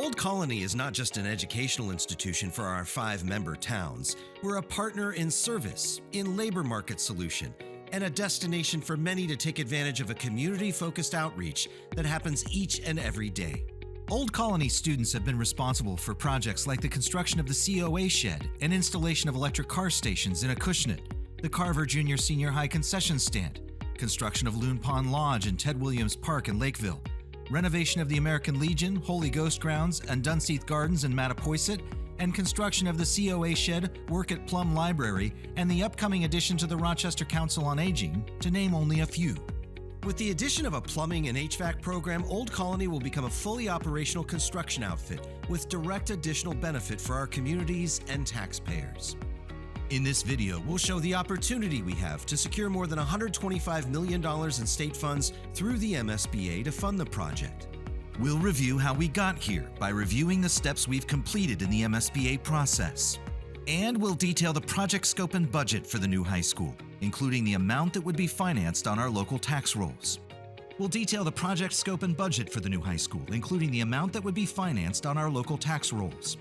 Old Colony is not just an educational institution for our 5-member towns. We're a partner in service, in labor market solution, and a destination for many to take advantage of a community-focused outreach that happens each and every day. Old Colony students have been responsible for projects like the construction of the COA shed and installation of electric car stations in Acushnet, the Carver Junior Senior High concession stand, construction of Loon Pond Lodge and Ted Williams Park in Lakeville, renovation of the American Legion, Holy Ghost Grounds, and Dunseith Gardens in Mattapoisett, and construction of the COA shed, work at Plum Library, and the upcoming addition to the Rochester Council on Aging, to name only a few. With the addition of a plumbing and HVAC program, Old Colony will become a fully operational construction outfit with direct additional benefit for our communities and taxpayers. In this video, we'll show the opportunity we have to secure more than $125 million in state funds through the MSBA to fund the project. We'll review how we got here by reviewing the steps we've completed in the MSBA process. And we'll detail the project scope and budget for the new high school, including the amount that would be financed on our local tax rolls. We'll detail the project scope and budget for the new high school, including the amount that would be financed on our local tax rolls.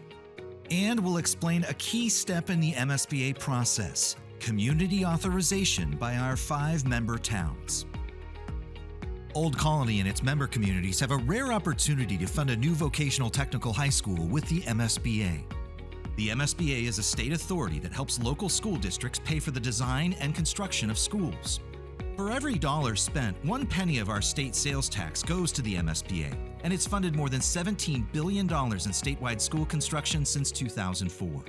And we'll explain a key step in the MSBA process, community authorization by our 5-member towns. Old Colony and its member communities have a rare opportunity to fund a new vocational technical high school with the MSBA. The MSBA is a state authority that helps local school districts pay for the design and construction of schools. For every dollar spent, 1 penny of our state sales tax goes to the MSBA, and it's funded more than $17 billion in statewide school construction since 2004.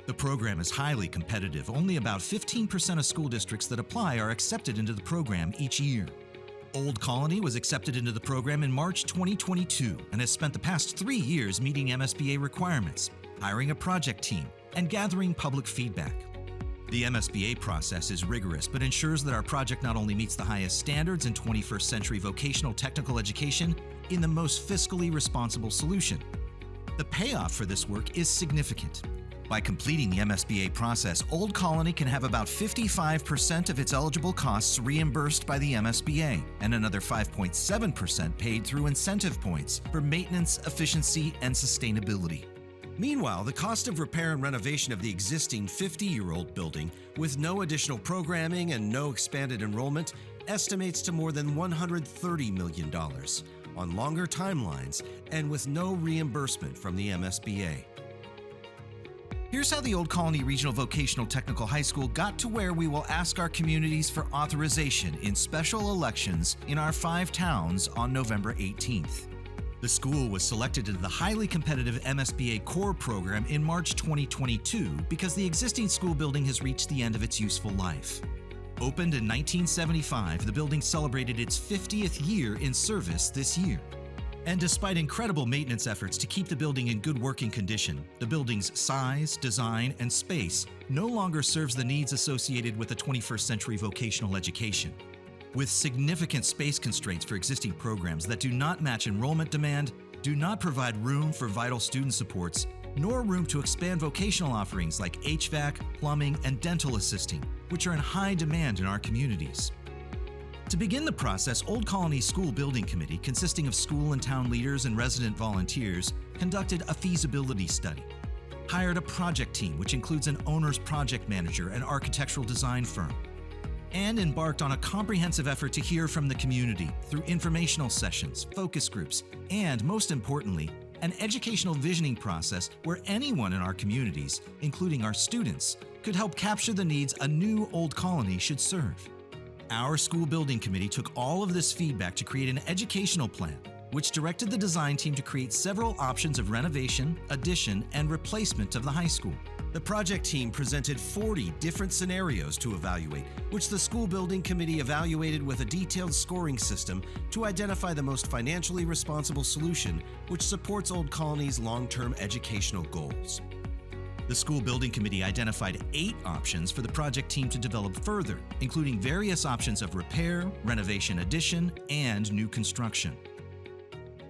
The program is highly competitive. Only about 15% of school districts that apply are accepted into the program each year. Old Colony was accepted into the program in March 2022 and has spent the past 3 years meeting MSBA requirements, hiring a project team, and gathering public feedback. The MSBA process is rigorous but ensures that our project not only meets the highest standards in 21st century vocational technical education in the most fiscally responsible solution. The payoff for this work is significant. By completing the MSBA process, Old Colony can have about 55% of its eligible costs reimbursed by the MSBA and another 5.7% paid through incentive points for maintenance, efficiency, and sustainability. Meanwhile, the cost of repair and renovation of the existing 50-year-old building, with no additional programming and no expanded enrollment, estimates to more than $130 million on longer timelines and with no reimbursement from the MSBA. Here's how the Old Colony Regional Vocational Technical High School got to where we will ask our communities for authorization in special elections in our 5 towns on November 18th. The school was selected into the highly competitive MSBA Core program in March 2022 because the existing school building has reached the end of its useful life. Opened in 1975, the building celebrated its 50th year in service this year. And despite incredible maintenance efforts to keep the building in good working condition, the building's size, design, and space no longer serves the needs associated with a 21st century vocational education. With significant space constraints for existing programs that do not match enrollment demand, do not provide room for vital student supports, nor room to expand vocational offerings like HVAC, plumbing, and dental assisting, which are in high demand in our communities. To begin the process, Old Colony School Building Committee, consisting of school and town leaders and resident volunteers, conducted a feasibility study, hired a project team which includes an owner's project manager and architectural design firm, and embarked on a comprehensive effort to hear from the community through informational sessions, focus groups, and most importantly, an educational visioning process where anyone in our communities, including our students, could help capture the needs a new Old Colony should serve. Our school building committee took all of this feedback to create an educational plan, which directed the design team to create several options of renovation, addition, and replacement of the high school. The project team presented 40 different scenarios to evaluate, which the school building committee evaluated with a detailed scoring system to identify the most financially responsible solution which supports Old Colony's long-term educational goals. The school building committee identified 8 options for the project team to develop further, including various options of repair, renovation addition, and new construction.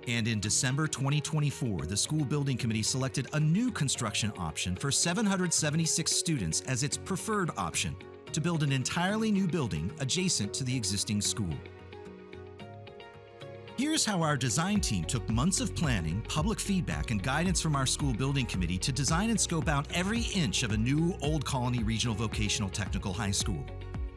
And in December 2024, the school building committee selected a new construction option for 776 students as its preferred option to build an entirely new building adjacent to the existing school. Here's how our design team took months of planning, public feedback, and guidance from our school building committee to design and scope out every inch of a new Old Colony Regional Vocational Technical High School.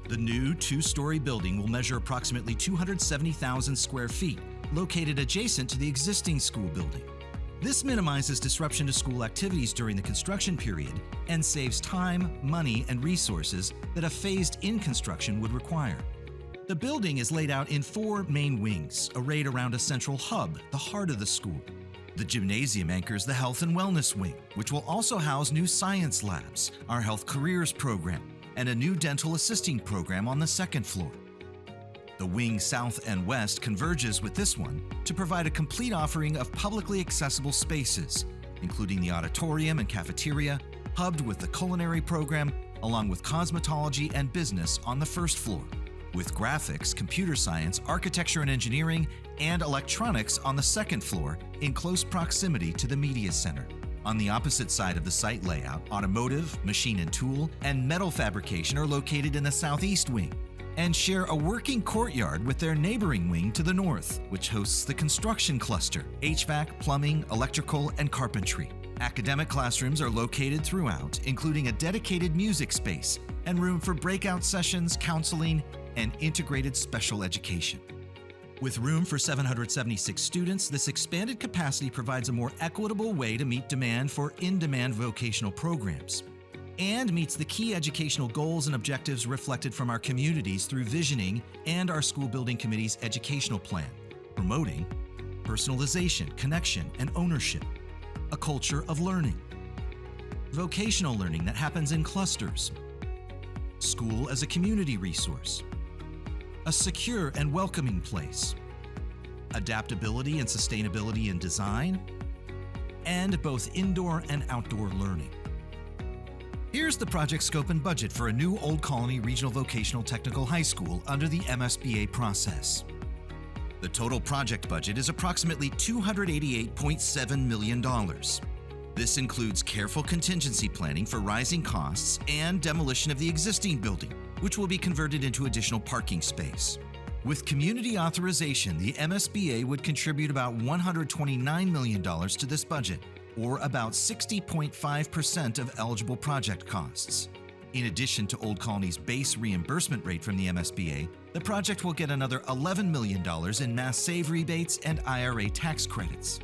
The new two-story building will measure approximately 270,000 square feet, located adjacent to the existing school building. This minimizes disruption to school activities during the construction period and saves time, money, and resources that a phased-in construction would require. The building is laid out in 4 main wings, arrayed around a central hub, the heart of the school. The gymnasium anchors the Health and Wellness Wing, which will also house new science labs, our Health Careers program, and a new dental assisting program on the 2nd floor. The wing south and west converges with this one to provide a complete offering of publicly accessible spaces, including the auditorium and cafeteria, hubbed with the culinary program, along with cosmetology and business on the 1st floor, with graphics, computer science, architecture and engineering, and electronics on the 2nd floor in close proximity to the media center. On the opposite side of the site layout, automotive, machine and tool, and metal fabrication are located in the southeast wing and share a working courtyard with their neighboring wing to the north, which hosts the construction cluster, HVAC, plumbing, electrical, and carpentry. Academic classrooms are located throughout, including a dedicated music space and room for breakout sessions, counseling, and integrated special education. With room for 776 students, this expanded capacity provides a more equitable way to meet demand for in-demand vocational programs and meets the key educational goals and objectives reflected from our communities through visioning and our school building committee's educational plan, promoting personalization, connection, and ownership, a culture of learning, vocational learning that happens in clusters, school as a community resource, a secure and welcoming place, adaptability and sustainability in design, and both indoor and outdoor learning. Here's the project scope and budget for a new Old Colony Regional Vocational Technical High School under the MSBA process. The total project budget is approximately $288.7 million. This includes careful contingency planning for rising costs and demolition of the existing building, which will be converted into additional parking space. With community authorization, the MSBA would contribute about $129 million to this budget, or about 60.5% of eligible project costs. In addition to Old Colony's base reimbursement rate from the MSBA, the project will get another $11 million in Mass Save rebates and IRA tax credits,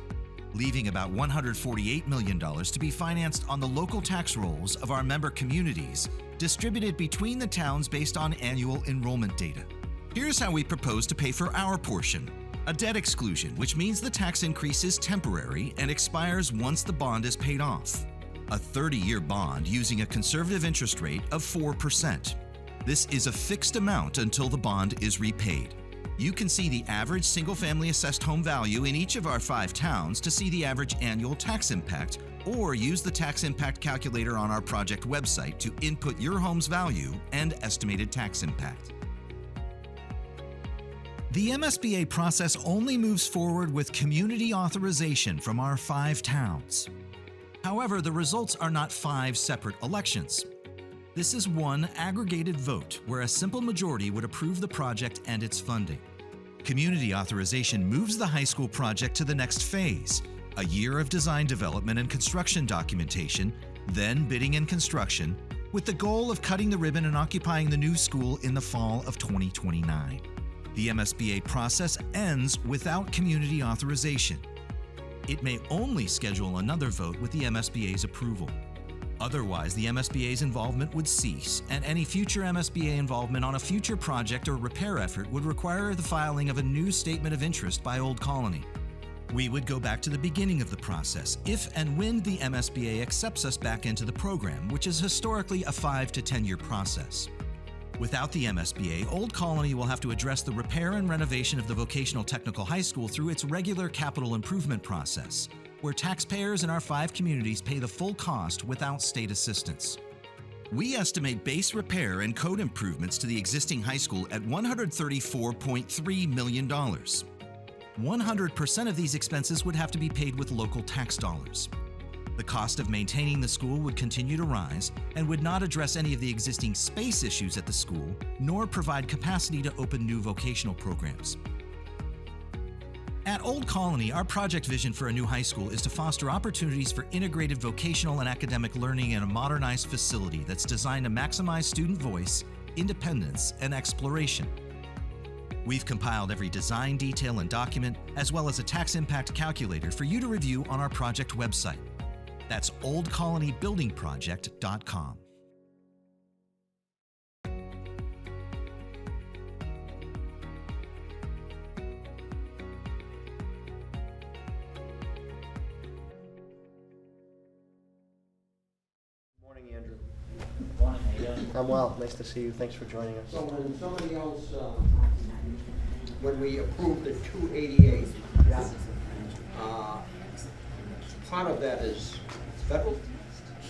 leaving about $148 million to be financed on the local tax rolls of our member communities, distributed between the towns based on annual enrollment data. Here's how we propose to pay for our portion. A debt exclusion, which means the tax increase is temporary and expires once the bond is paid off. A 30-year bond using a conservative interest rate of 4%. This is a fixed amount until the bond is repaid. You can see the average single-family assessed home value in each of our 5 towns to see the average annual tax impact, or use the tax impact calculator on our project website to input your home's value and estimated tax impact. The MSBA process only moves forward with community authorization from our 5 towns. However, the results are not 5 separate elections. This is one aggregated vote where a simple majority would approve the project and its funding. Community authorization moves the high school project to the next phase, a year of design development and construction documentation, then bidding and construction, with the goal of cutting the ribbon and occupying the new school in the fall of 2029. The MSBA process ends without community authorization. It may only schedule another vote with the MSBA's approval. Otherwise, the MSBA's involvement would cease, and any future MSBA involvement on a future project or repair effort would require the filing of a new statement of interest by Old Colony. We would go back to the beginning of the process if and when the MSBA accepts us back into the program, which is historically a 5 to 10-year process. Without the MSBA, Old Colony will have to address the repair and renovation of the vocational technical high school through its regular capital improvement process, where taxpayers in our 5 communities pay the full cost without state assistance. We estimate base repair and code improvements to the existing high school at $134.3 million. 100% of these expenses would have to be paid with local tax dollars. The cost of maintaining the school would continue to rise and would not address any of the existing space issues at the school, nor provide capacity to open new vocational programs. At Old Colony, our project vision for a new high school is to foster opportunities for integrated vocational and academic learning in a modernized facility that's designed to maximize student voice, independence, and exploration. We've compiled every design detail and document, as well as a tax impact calculator for you to review on our project website. That's oldcolonybuildingproject.com. Morning, Andrew. Morning, how you doing? I'm well. Nice to see you. Thanks for joining us. So when somebody else, when we approved the 288, part of that is federal?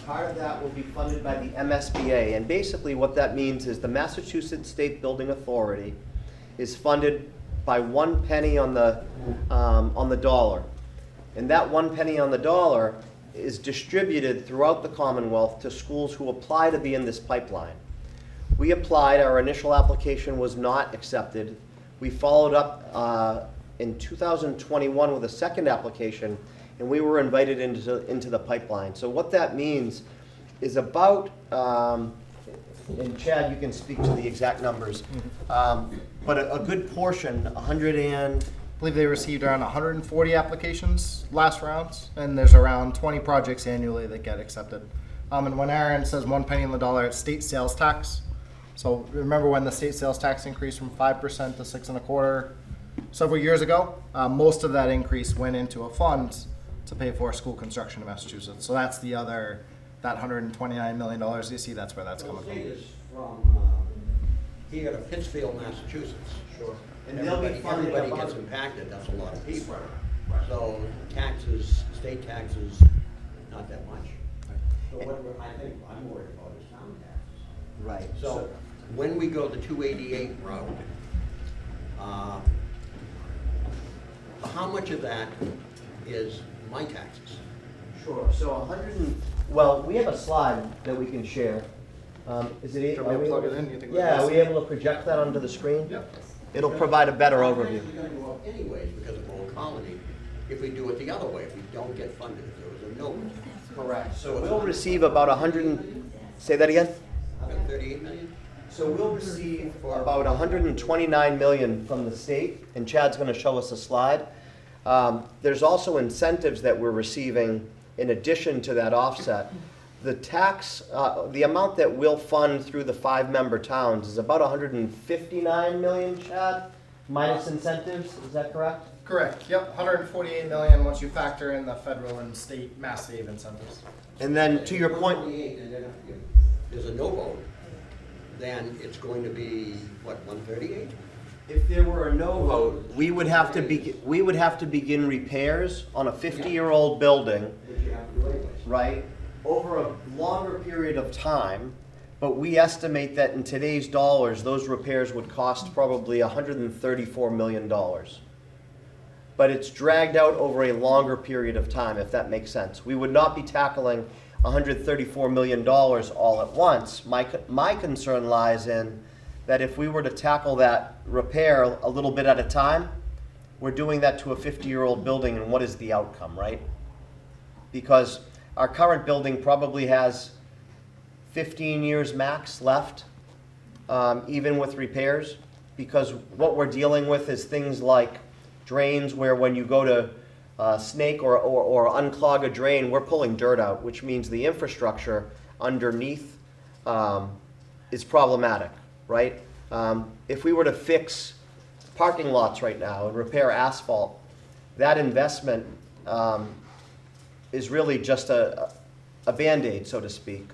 Part of that will be funded by the MSBA, and basically what that means is the Massachusetts State Building Authority is funded by 1 penny on the dollar, and that 1 penny on the dollar is distributed throughout the Commonwealth to schools who apply to be in this pipeline. We applied. Our initial application was not accepted. We followed up in 2021 with a second application, and we were invited into the pipeline. So what that means is about, and Chad, you can speak to the exact numbers, but a good portion, I believe they received around 140 applications last rounds, and there's around 20 projects annually that get accepted. And when Aaron says 1 penny on the dollar, it's state sales tax. So remember when the state sales tax increased from 5% to 6.25% several years ago? Most of that increase went into a fund to pay for school construction in Massachusetts. So that's the other, that $129 million you see, that's where that's The coming state from. is from here to Pittsfield, Massachusetts. Sure. And they'll be funded Everybody about- gets impacted, that's a lot of people. So taxes, state taxes, not that much. So what I think I'm worried about is town taxes. Right. So when we go the 288 route, how much of that is my taxes? Sure. So well, we have a slide that we can share. Is it? Should we plug it in? You think we Yeah, can are we see it? able to project that onto the screen? Yep. It'll provide a better Our overview. taxes are gonna go up anyways because of Old Colony, if we do it the other way, if we don't get funded, if there was a no. Correct. So we'll receive about 100, say that again? 138 million? So we'll receive about 129 million from the state, and Chad's gonna show us a slide. There's also incentives that we're receiving in addition to that offset. The tax, the amount that we'll fund through the 5-member towns is about 159 million, Chad, minus incentives, is that correct? Correct, yep, 148 million once you factor in the federal and state mass save incentives. And then to your point, 128, and then if there's a no vote, then it's going to be, what, 138? if there were a no vote, we would have to begin repairs on a 50-year-old building, Which you have to do anyways. right, over a longer period of time, but we estimate that in today's dollars, those repairs would cost probably $134 million. But it's dragged out over a longer period of time, if that makes sense. We would not be tackling $134 million all at once. My concern lies in that if we were to tackle that repair a little bit at a time, we're doing that to a 50-year-old building, and what is the outcome, right? Because our current building probably has 15 years max left, even with repairs, because what we're dealing with is things like drains where when you go to snake or unclog a drain, we're pulling dirt out, which means the infrastructure underneath is problematic, right? If we were to fix parking lots right now and repair asphalt, that investment is really just a Band-Aid, so to speak.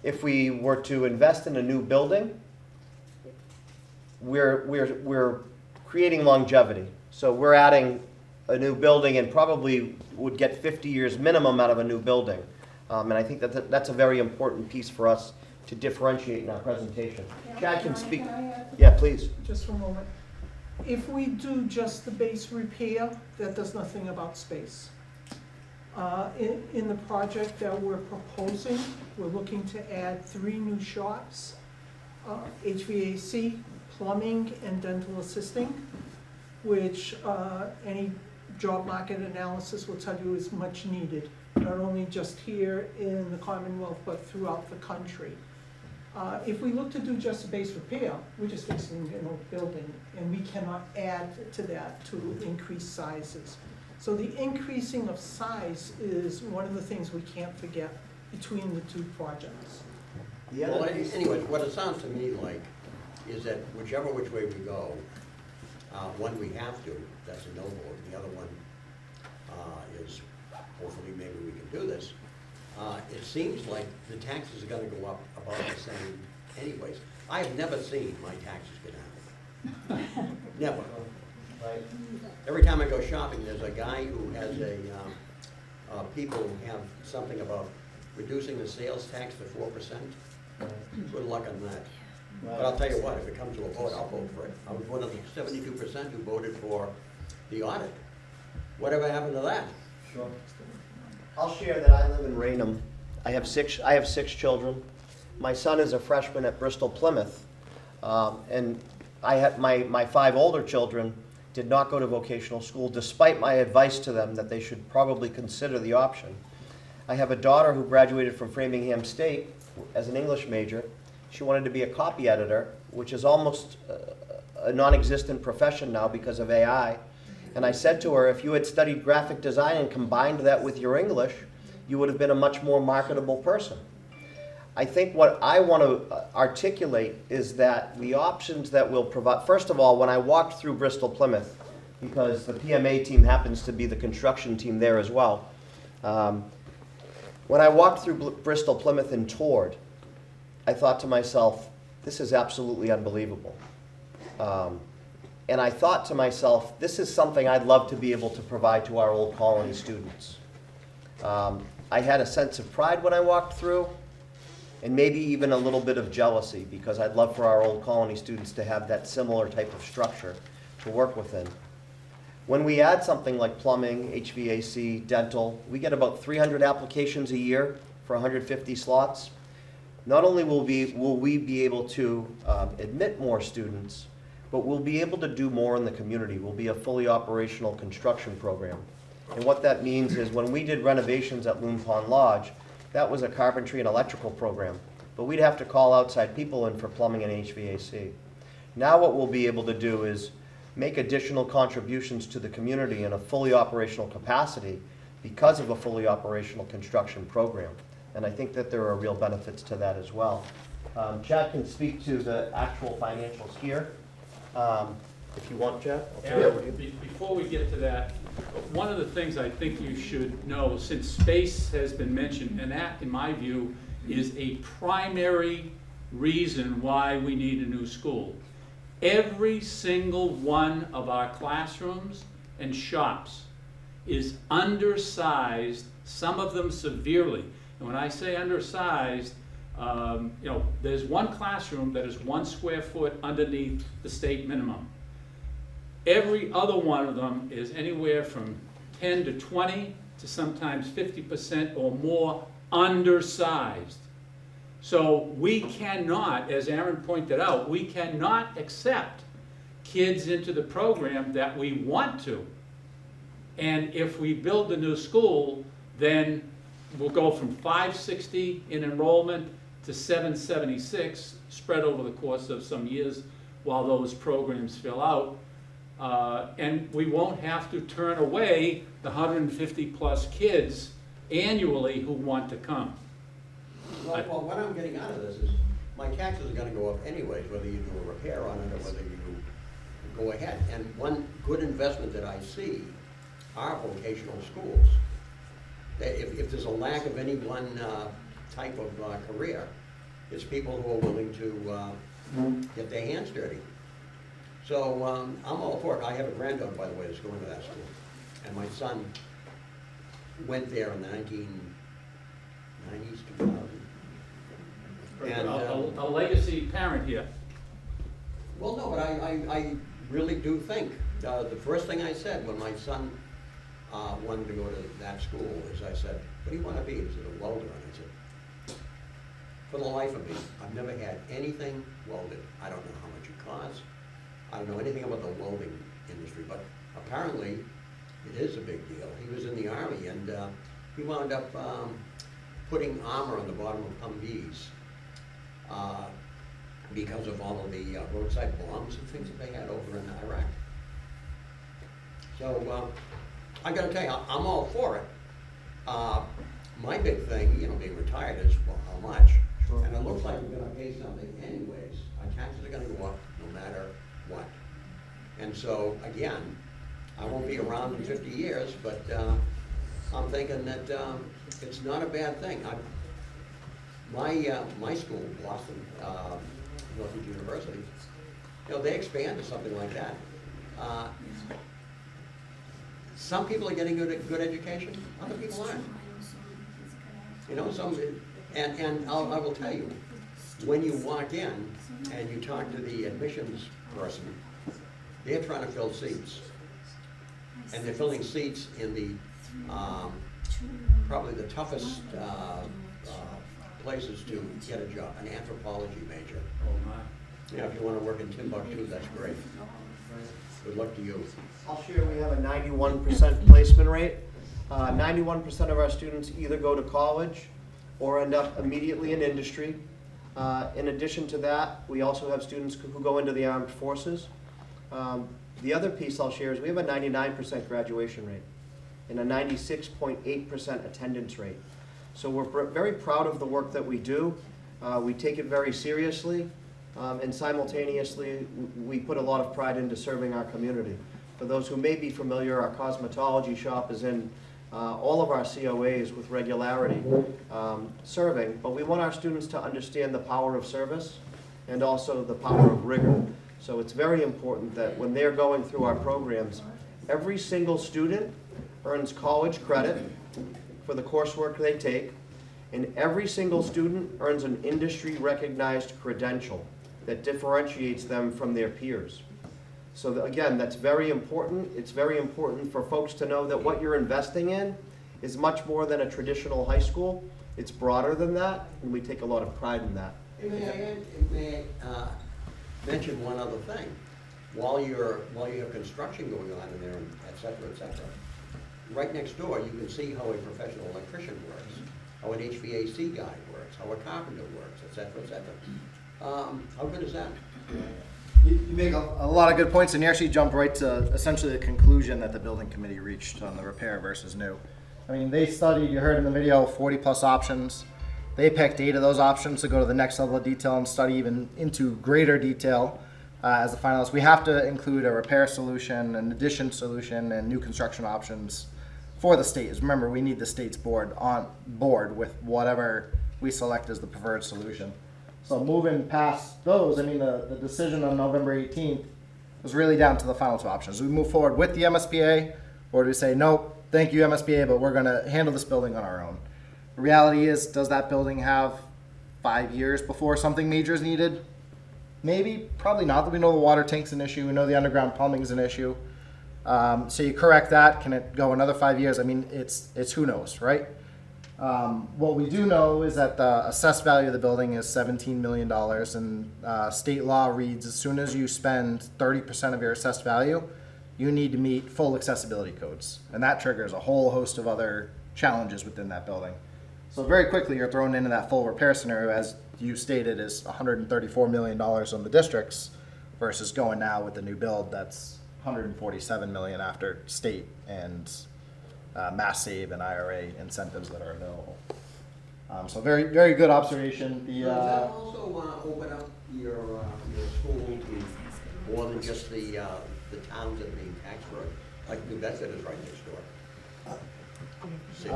If we were to invest in a new building, we're creating longevity. So we're adding a new building and probably would get 50 years minimum out of a new building. And I think that's a very important piece for us to differentiate in our presentation. Chad can speak. Can I add to Yeah, that? please. Just for a moment. If we do just the base repair, that does nothing about space. In the project that we're proposing, we're looking to add 3 new shops, HVAC, plumbing, and dental assisting. which any job market analysis will tell you is much needed, not only just here in the Commonwealth, but throughout the country. If we look to do just a base repair, we're just fixing an old building, and we cannot add to that to increase sizes. So the increasing of size is one of the things we can't forget between the two projects. Well, anyways, what it sounds to me like is that whichever which way we go, one we have to, that's a no vote, the other one is hopefully maybe we can do this. It seems like the taxes are gonna go up about the same anyways. I have never seen my taxes go down. Never. Right? Every time I go shopping, there's a guy who has people who have something about reducing the sales tax to 4%. Good luck on that. But I'll tell you what, if it comes to a vote, I'll vote for it. I was one of the 72% who voted for the audit. Whatever happened to that? Sure. I'll share that I live in Raynham. I have six children. My son is a freshman at Bristol Plymouth. And I had my 5 older children did not go to vocational school, despite my advice to them that they should probably consider the option. I have a daughter who graduated from Framingham State as an English major. She wanted to be a copy editor, which is almost a non-existent profession now because of AI. And I said to her, if you had studied graphic design and combined that with your English, you would have been a much more marketable person. I think what I want to articulate is that the options that we'll provide, first of all, when I walked through Bristol Plymouth, because the PMA team happens to be the construction team there as well, when I walked through Bristol Plymouth and toured, I thought to myself, this is absolutely unbelievable. And I thought to myself, this is something I'd love to be able to provide to our Old Colony students. I had a sense of pride when I walked through, and maybe even a little bit of jealousy, because I'd love for our Old Colony students to have that similar type of structure to work within. When we add something like plumbing, HVAC, dental, we get about 300 applications a year for 150 slots. Not only will we be able to admit more students, but we'll be able to do more in the community. We'll be a fully operational construction program. And what that means is when we did renovations at Loon Pond Lodge, that was a carpentry and electrical program. But we'd have to call outside people in for plumbing and HVAC. Now what we'll be able to do is make additional contributions to the community in a fully operational capacity because of a fully operational construction program. And I think that there are real benefits to that as well. Chad can speak to the actual financials here. If you want, Chad, I'll turn it over to you. Before we get to that, one of the things I think you should know, since space has been mentioned, and that, in my view, is a primary reason why we need a new school. Every single one of our classrooms and shops is undersized, some of them severely. And when I say undersized, there's one classroom that is 1 square foot underneath the state minimum. Every other one of them is anywhere from 10 to 20 to sometimes 50% or more undersized. So we cannot, as Aaron pointed out, we cannot accept kids into the program that we want to. And if we build a new school, then we'll go from 560 in enrollment to 776 spread over the course of some years while those programs fill out. And we won't have to turn away the 150 plus kids annually who want to come. Well, what I'm getting out of this is my taxes are going to go up anyways, whether you do a repair on it or whether you go ahead. And one good investment that I see are vocational schools. If there's a lack of any one type of career, it's people who are willing to get their hands dirty. So I'm all for it. I have a granddaughter, by the way, that's going to that school. And my son went there in the 1990s, 2000. And, a legacy parent here. well, no, but I really do think, the first thing I said when my son wanted to go to that school is I said, what do you want to be? He said, a welder. And I said, for the life of me, I've never had anything welded. I don't know how much it costs. I don't know anything about the welding industry, but apparently it is a big deal. He was in the Army, and he wound up putting armor on the bottom of Humvees because of all of the roadside bombs and things that they had over in Iraq. So I gotta tell you, I'm all for it. My big thing, you know, being retired is, well, how much? Sure. And it looks like we're gonna pay something anyways. Our taxes are gonna go up no matter what. And so, again, I won't be around in 50 years, but I'm thinking that it's not a bad thing. My school, Boston, Northeast University, you know, they expand to something like that. Some people are getting good education, other people aren't. You know, and I will tell you, when you walk in and you talk to the admissions person, they're trying to fill seats. And they're filling seats in the, probably the toughest places to get a job, an anthropology major. Oh, my. You know, if you want to work in Timbuktu, that's great. Good luck to you. I'll share, we have a 91% placement rate. 91% of our students either go to college or end up immediately in industry. In addition to that, we also have students who go into the armed forces. The other piece I'll share is we have a 99% graduation rate and a 96.8% attendance rate. So we're very proud of the work that we do. We take it very seriously, and simultaneously we put a lot of pride into serving our community. For those who may be familiar, our cosmetology shop is in all of our COAs with regularity serving, but we want our students to understand the power of service and also the power of rigor. So it's very important that when they're going through our programs, every single student earns college credit for the coursework they take, and every single student earns an industry-recognized credential that differentiates them from their peers. So again, that's very important. It's very important for folks to know that what you're investing in is much more than a traditional high school. It's broader than that, and we take a lot of pride in that. May I mention one other thing? While you have construction going on in there, et cetera, right next door, you can see how a professional electrician works, how an HVAC guy works, how a carpenter works, et cetera. How good is that? You make a lot of good points, and you actually jump right to essentially the conclusion that the building committee reached on the repair versus new. I mean, they studied, you heard in the video, 40 plus options. They picked 8 of those options to go to the next level of detail and study even into greater detail as a finalist. We have to include a repair solution, an addition solution, and new construction options for the state. Remember, we need the state's board on board with whatever we select as the preferred solution. So moving past those, I mean, the decision on November 18th was really down to the final 2 options. Do we move forward with the MSBA, or do we say, nope, thank you MSBA, but we're gonna handle this building on our own? The reality is, does that building have 5 years before something major is needed? Maybe, probably not. We know the water tank's an issue. We know the underground plumbing is an issue. So you correct that. Can it go another 5 years? I mean, it's who knows, right? What we do know is that the assessed value of the building is $17 million, and state law reads as soon as you spend 30% of your assessed value, you need to meet full accessibility codes. And that triggers a whole host of other challenges within that building. So very quickly, you're thrown into that full repair scenario, as you stated, is $134 million on the districts versus going now with the new build that's $147 million after state and mass save and IRA incentives that are available. So very, very good observation. Does that also open up your school to more than just the towns that are being taxed for it? Like New Bedford is right next door. City.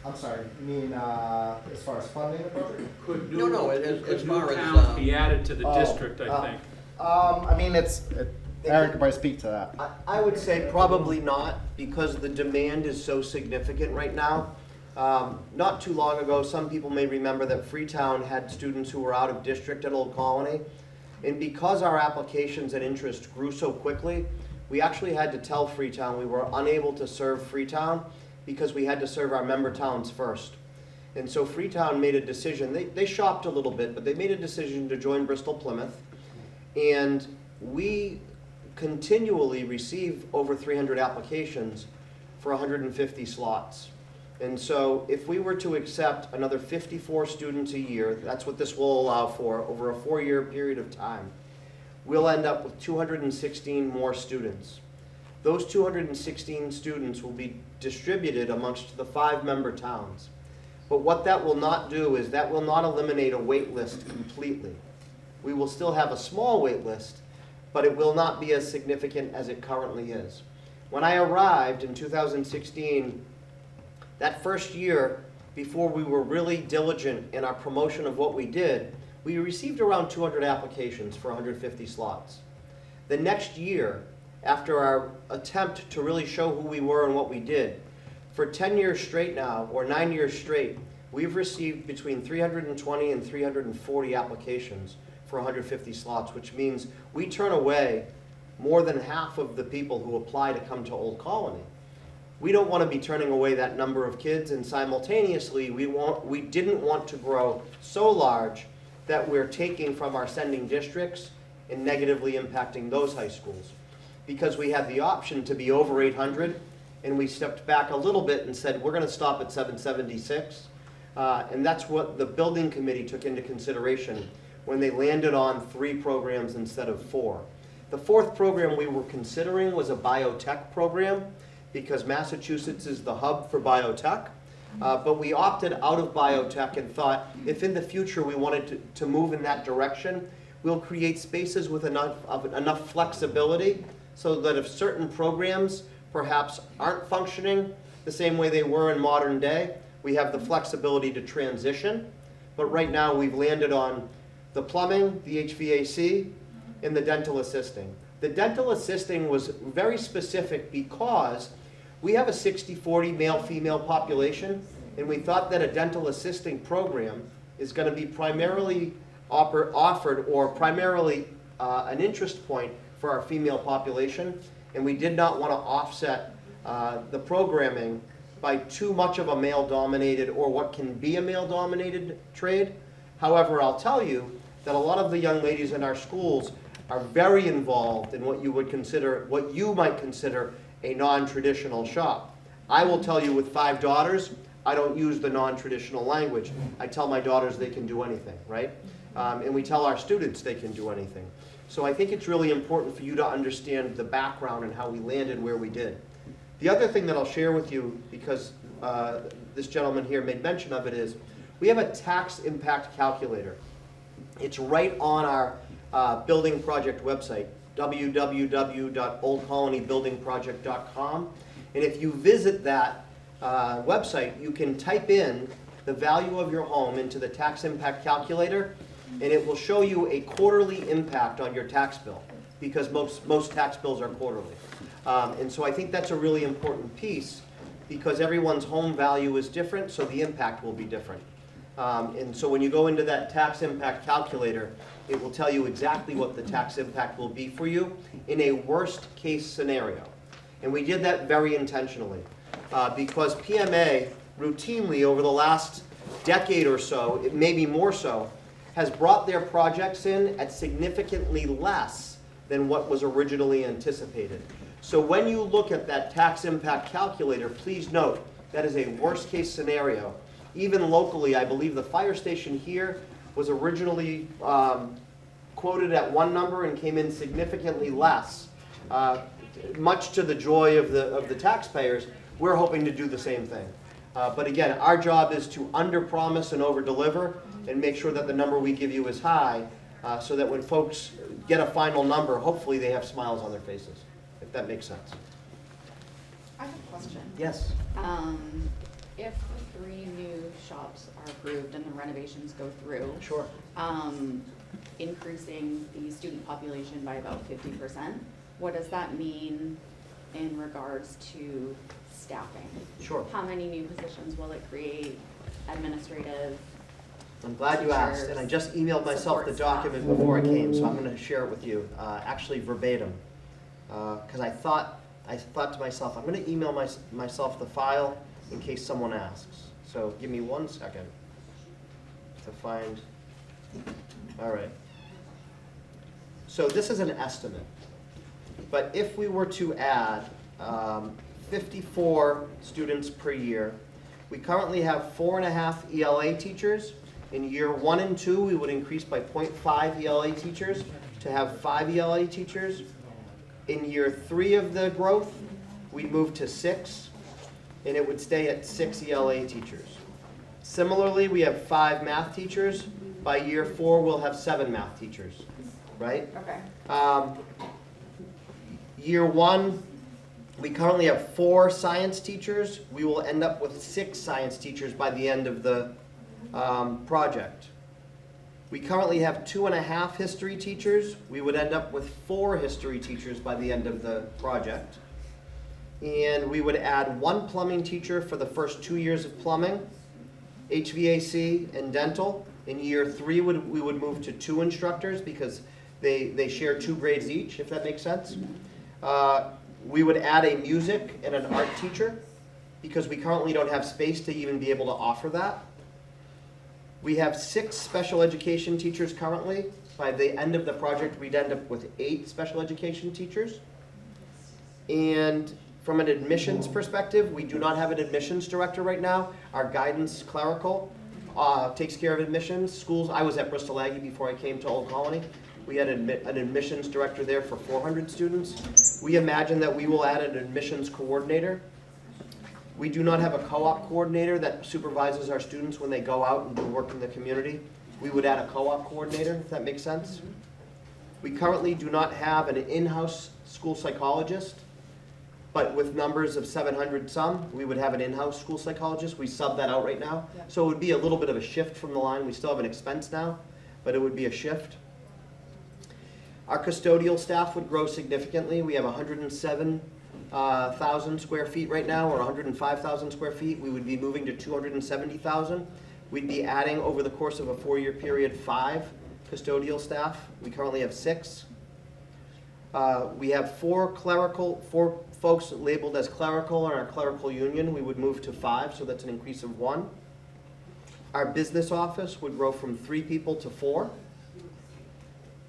I'm sorry, you mean as far as funding the project? Could No, new, as could far new as, towns be added to the Oh, district, I think? I mean, Aaron could probably speak to that. I would say probably not, because the demand is so significant right now. Not too long ago, some people may remember that Freetown had students who were out of district at Old Colony. And because our applications and interest grew so quickly, we actually had to tell Freetown we were unable to serve Freetown because we had to serve our member towns first. And so Freetown made a decision. They shopped a little bit, but they made a decision to join Bristol Plymouth. And we continually receive over 300 applications for 150 slots. And so if we were to accept another 54 students a year, that's what this will allow for over a 4-year period of time, we'll end up with 216 more students. Those 216 students will be distributed amongst the 5-member towns. But what that will not do is that will not eliminate a wait list completely. We will still have a small wait list, but it will not be as significant as it currently is. When I arrived in 2016, that first year, before we were really diligent in our promotion of what we did, we received around 200 applications for 150 slots. The next year, after our attempt to really show who we were and what we did, for 10 years straight now, or 9 years straight, we've received between 320 and 340 applications for 150 slots, which means we turn away more than half of the people who apply to come to Old Colony. We don't want to be turning away that number of kids, and simultaneously we didn't want to grow so large that we're taking from our sending districts and negatively impacting those high schools. Because we had the option to be over 800, and we stepped back a little bit and said, we're going to stop at 776. And that's what the building committee took into consideration when they landed on 3 programs instead of 4. The 4th program we were considering was a biotech program, because Massachusetts is the hub for biotech. But we opted out of biotech and thought if in the future we wanted to move in that direction, we'll create spaces with enough flexibility so that if certain programs perhaps aren't functioning the same way they were in modern day, we have the flexibility to transition. But right now we've landed on the plumbing, the HVAC, and the dental assisting. The dental assisting was very specific because we have a 60-40 male-female population, and we thought that a dental assisting program is going to be primarily offered or primarily an interest point for our female population, and we did not want to offset the programming by too much of a male-dominated or what can be a male-dominated trade. However, I'll tell you that a lot of the young ladies in our schools are very involved in what you might consider a non-traditional shop. I will tell you with 5 daughters, I don't use the non-traditional language. I tell my daughters they can do anything, right? And we tell our students they can do anything. So I think it's really important for you to understand the background and how we landed where we did. The other thing that I'll share with you, because this gentleman here made mention of it, is we have a tax impact calculator. It's right on our building project website, www.oldcolonybuildingproject.com. And if you visit that website, you can type in the value of your home into the tax impact calculator, and it will show you a quarterly impact on your tax bill, because most tax bills are quarterly. And so I think that's a really important piece, because everyone's home value is different, so the impact will be different. And so when you go into that tax impact calculator, it will tell you exactly what the tax impact will be for you in a worst case scenario. And we did that very intentionally, because PMA routinely over the last decade or so, maybe more so, has brought their projects in at significantly less than what was originally anticipated. So when you look at that tax impact calculator, please note that is a worst case scenario. Even locally, I believe the fire station here was originally quoted at one number and came in significantly less. Much to the joy of the taxpayers, we're hoping to do the same thing. But again, our job is to under-promise and over-deliver and make sure that the number we give you is high, so that when folks get a final number, hopefully they have smiles on their faces, if that makes sense. I have a question. Yes. If the 3 new shops are approved and the renovations go through, Sure. Increasing the student population by about 50%, what does that mean in regards to staffing? Sure. How many new positions will it create? Administrative? I'm glad you asked, and I just emailed myself the document before I came, so I'm going to share it with you, actually verbatim, because I thought to myself, I'm going to email myself the file in case someone asks. So give me 1 second to find. All right. So this is an estimate. but if we were to add 54 students per year, we currently have 4.5 ELA teachers. In year 1 and 2, we would increase by 0.5 ELA teachers to have 5 ELA teachers. In year 3 of the growth, we'd move to 6, and it would stay at 6 ELA teachers. Similarly, we have 5 math teachers. By year 4, we'll have 7 math teachers, right? Okay. Year 1, we currently have 4 science teachers. We will end up with 6 science teachers by the end of the project. We currently have 2.5 history teachers. We would end up with 4 history teachers by the end of the project. And we would add 1 plumbing teacher for the first 2 years of plumbing, HVAC, and dental. In year 3, we would move to 2 instructors because they share 2 grades each, if that makes sense. We would add a music and an art teacher because we currently don't have space to even be able to offer that. We have 6 special education teachers currently. By the end of the project, we'd end up with 8 special education teachers. And from an admissions perspective, we do not have an admissions director right now. Our guidance clerical takes care of admissions. Schools, I was at Bristol Aggie before I came to Old Colony. We had an admissions director there for 400 students. We imagine that we will add an admissions coordinator. We do not have a co-op coordinator that supervises our students when they go out and do work in the community. We would add a co-op coordinator, if that makes sense. We currently do not have an in-house school psychologist, but with numbers of 700 some, we would have an in-house school psychologist. We sub that out right now. Yeah. So it would be a little bit of a shift from the line. We still have an expense now, but it would be a shift. Our custodial staff would grow significantly. We have 107,000 square feet right now, or 105,000 square feet. We would be moving to 270,000. We'd be adding over the course of a 4-year period 5 custodial staff. We currently have 6. We have 4 folks labeled as clerical in our clerical union. We would move to 5, so that's an increase of 1. Our business office would grow from 3 people to 4.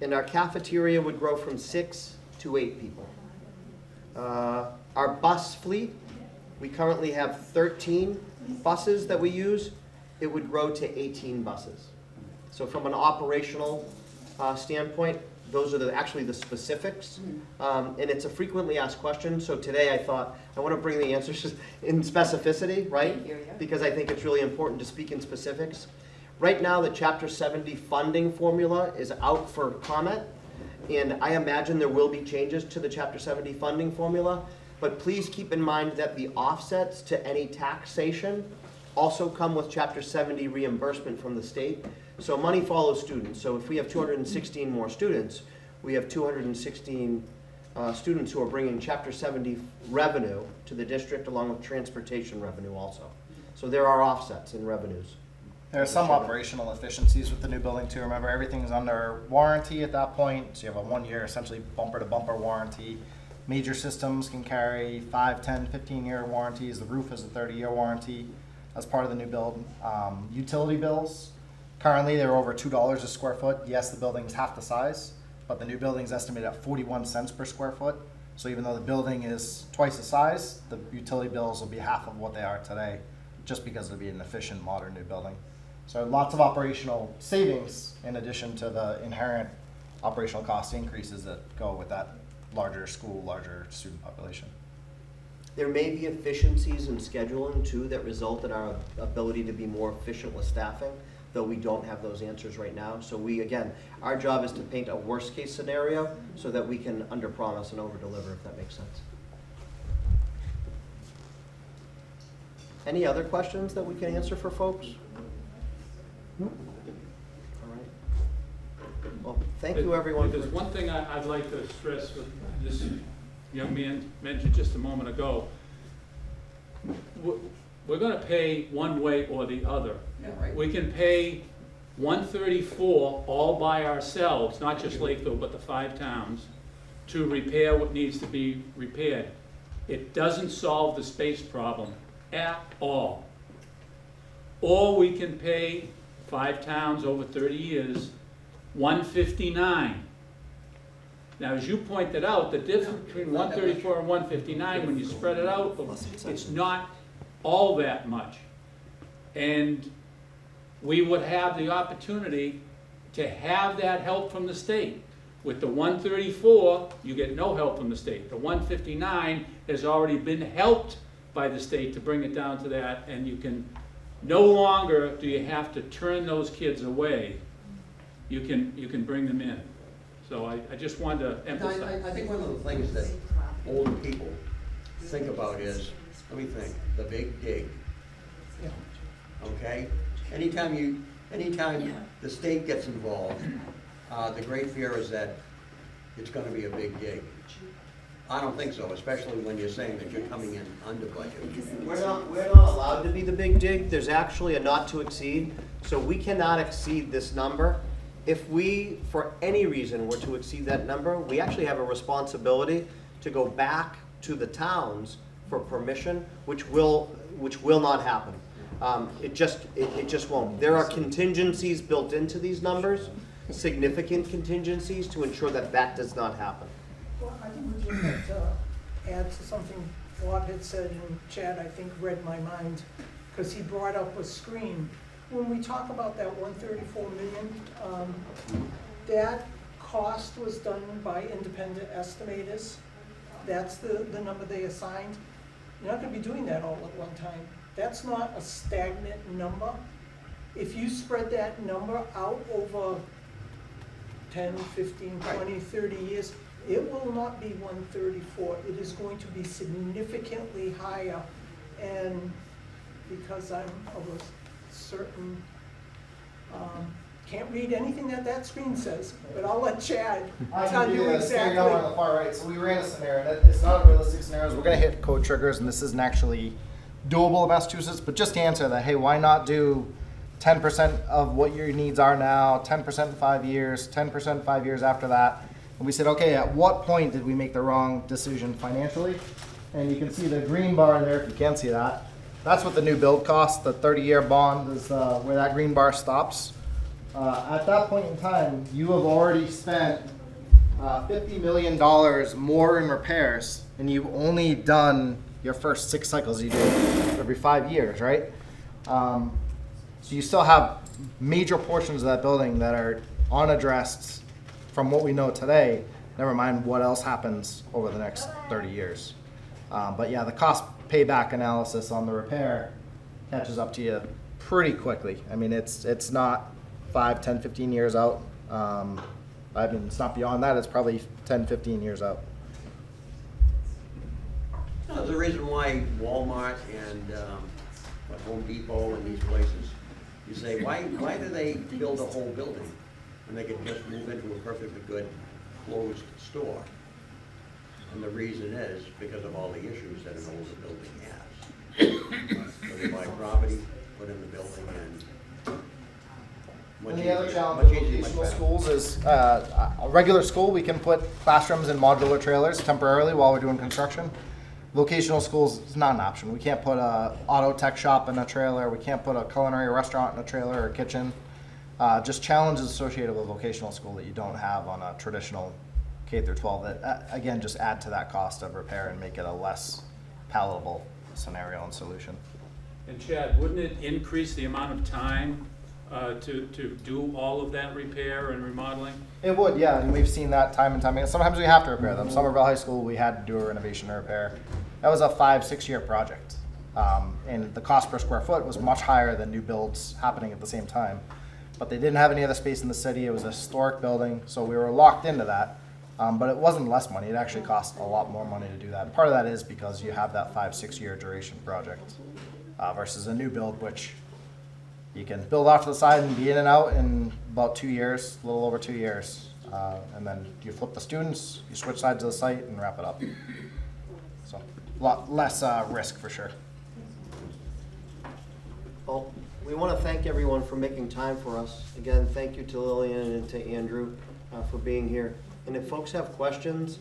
And our cafeteria would grow from 6 to 8 people. Our bus fleet, we currently have 13 buses that we use. It would grow to 18 buses. So from an operational standpoint, those are actually the specifics. And it's a frequently asked question. So today I thought I want to bring the answers in specificity, right? Here we go. Because I think it's really important to speak in specifics. Right now, the Chapter 70 funding formula is out for comment, and I imagine there will be changes to the Chapter 70 funding formula, but please keep in mind that the offsets to any taxation also come with Chapter 70 reimbursement from the state. So money follows students. So if we have 216 more students, we have 216 students who are bringing Chapter 70 revenue to the district along with transportation revenue also. So there are offsets in revenues. There are some operational efficiencies with the new building too. Remember, everything's under warranty at that point. So you have a 1-year, essentially bumper-to-bumper warranty. Major systems can carry 5, 10, 15-year warranties. The roof is a 30-year warranty as part of the new build. Utility bills, currently they're over $2 a square foot. Yes, the building's half the size, but the new building's estimated at 41 cents per square foot. So even though the building is twice the size, the utility bills will be half of what they are today, just because it'll be an efficient, modern new building. So lots of operational savings in addition to the inherent operational cost increases that go with that larger school, larger student population. There may be efficiencies in scheduling too that result in our ability to be more efficient with staffing, though we don't have those answers right now. So our job is to paint a worst case scenario so that we can underpromise and overdeliver, if that makes sense. Any other questions that we can answer for folks? All right. Well, thank you everyone. There's one thing I'd like to stress with this young man mentioned just a moment ago. We're going to pay one way or the other. Yeah, right. We can pay $134 all by ourselves, not just Lakeville, but the 5 towns, to repair what needs to be repaired. It doesn't solve the space problem at all. Or we can pay 5 towns over 30 years, $159. Now, as you pointed out, the difference between 134 and 159, when you spread it out, it's not all that much. And we would have the opportunity to have that help from the state. With the 134, you get no help from the state. The 159 has already been helped by the state to bring it down to that, and you can, no longer do you have to turn those kids away. You can bring them in. So I just wanted to emphasize. I think one of the things that older people think about is, let me think, the big dig. Okay? Anytime the state gets involved, the great fear is that it's gonna be a big dig. I don't think so, especially when you're saying that you're coming in under budget. We're not allowed to be the big dig. There's actually a not to exceed, so we cannot exceed this number. If we, for any reason, were to exceed that number, we actually have a responsibility to go back to the towns for permission, which will not happen. It just won't. There are contingencies built into these numbers, significant contingencies, to ensure that that does not happen. Well, I think we just have to add to something Bob had said, and Chad, I think, read my mind, because he brought up a screen. When we talk about that 134 million, that cost was done by independent estimators. That's the number they assigned. You're not gonna be doing that all at one time. That's not a stagnant number. If you spread that number out over 10, 15, 20, 30 years, it will not be 134. It is going to be significantly higher. And because I'm of a certain, can't read anything that screen says, but I'll let Chad tell you exactly. On the far right. So we ran a scenario. It's not a realistic scenario. We're going to hit code triggers, and this isn't actually doable in Massachusetts. But just to answer that, hey, why not do 10% of what your needs are now, 10% in 5 years, 10% 5 years after that? And we said, okay, at what point did we make the wrong decision financially? And you can see the green bar there, if you can't see that. That's what the new build costs. The 30-year bond is where that green bar stops. At that point in time, you have already spent $50 million more in repairs, and you've only done your first 6 cycles you do every 5 years, right? So you still have major portions of that building that are unaddressed from what we know today, never mind what else happens over the next 30 years. But yeah, the cost payback analysis on the repair catches up to you pretty quickly. I mean, it's not 5, 10, 15 years out. I mean, it's not beyond that. It's probably 10, 15 years out. There's a reason why Walmart and Home Depot and these places, you say, why do they build a whole building when they could just move into a perfectly good closed store? And the reason is because of all the issues that an older building has. So they buy property, put in the building, and And the other challenge with vocational schools is a regular school, we can put classrooms in modular trailers temporarily while we're doing construction. Vocational schools is not an option. We can't put a auto tech shop in a trailer. We can't put a culinary restaurant in a trailer or kitchen. Just challenges associated with vocational school that you don't have on a traditional K through 12 that, again, just add to that cost of repair and make it a less palatable scenario and solution. And Chad, wouldn't it increase the amount of time to do all of that repair and remodeling? It would, yeah, and we've seen that time and time again. Sometimes we have to repair them. Somerville High School, we had to do a renovation and repair. That was a 5-6 year project. And the cost per square foot was much higher than new builds happening at the same time. But they didn't have any other space in the city. It was a historic building, so we were locked into that. But it wasn't less money. It actually cost a lot more money to do that. And part of that is because you have that 5-6 year duration project versus a new build, which you can build off to the side and be in and out in about 2 years, a little over 2 years. And then you flip the students, you switch sides of the site and wrap it up. So a lot less risk for sure. Well, we want to thank everyone for making time for us. Again, thank you to Lillian and to Andrew for being here. And if folks have questions,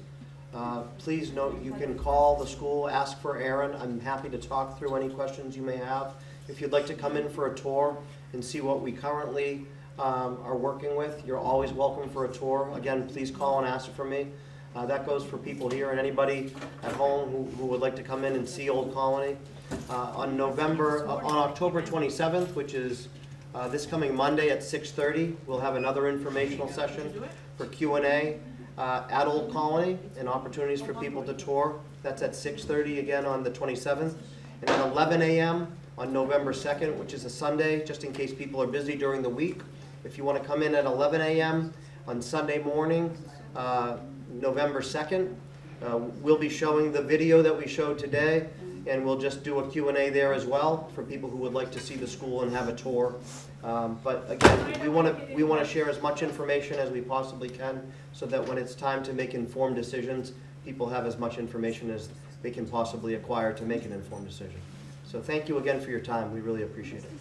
please note you can call the school, ask for Aaron. I'm happy to talk through any questions you may have. If you'd like to come in for a tour and see what we currently are working with, you're always welcome for a tour. Again, please call and ask for me. That goes for people here and anybody at home who would like to come in and see Old Colony. On October 27th, which is this coming Monday at 6:30, we'll have another informational session for Q&A at Old Colony and opportunities for people to tour. That's at 6:30 again on the 27th. And at 11 a.m. on November 2nd, which is a Sunday, just in case people are busy during the week. If you want to come in at 11 a.m. on Sunday morning, November 2nd, we'll be showing the video that we showed today, and we'll just do a Q&A there as well for people who would like to see the school and have a tour. But again, we want to share as much information as we possibly can so that when it's time to make informed decisions, people have as much information as they can possibly acquire to make an informed decision. So thank you again for your time. We really appreciate it.